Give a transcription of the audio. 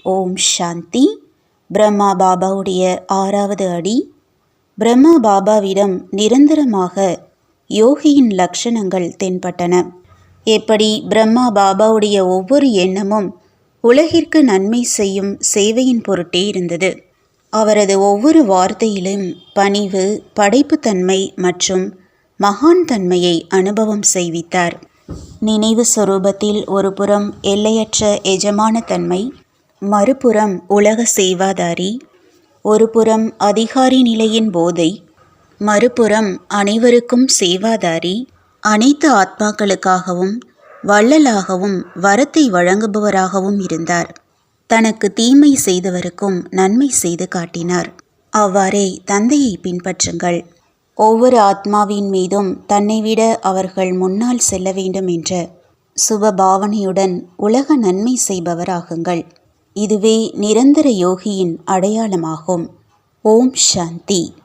ஓம் சாந்தி. பிரம்மா பாபாவுடைய 6வது அடி. பிரம்மா பாபாவிடம் நிரந்தரமாக யோகியின் லட்சணங்கள் தென்பட்டன. எப்படி பிரம்மா பாபாவுடைய ஒவ்வொரு எண்ணமும் உலகிற்கு நன்மை செய்யும் சேவையின் பொருட்டே இருந்தது. அவரது ஒவ்வொரு வார்த்தையிலும் பணிவு, படைப்புத்தன்மை மற்றும் மகான் தன்மையை அனுபவம் செய்வித்தார். நினைவு சொரூபத்தில் ஒரு புறம் எல்லையற்ற எஜமான தன்மை, மறுபுறம் உலக சேவாதாரி, ஒரு புறம் அதிகாரி நிலையின் போதை, மறுபுறம் அனைவருக்கும் சேவாதாரி, அனைத்து ஆத்மாக்களுக்காகவும் வள்ளலாகவும் வரத்தை வழங்குபவராகவும் இருந்தார். தனக்கு தீமை செய்தவருக்கும் நன்மை செய்து காட்டினார். அவ்வாறே தந்தையை பின்பற்றுங்கள். ஒவ்வொரு ஆத்மாவின் மீதும் தன்னை விட அவர்கள் முன்னால் செல்ல வேண்டும் என்ற சுப பாவனையுடன் உலக நன்மை செய்பவராகுங்கள். இதுவே நிரந்தர யோகியின் அடையாளமாகும். ஓம் சாந்தி.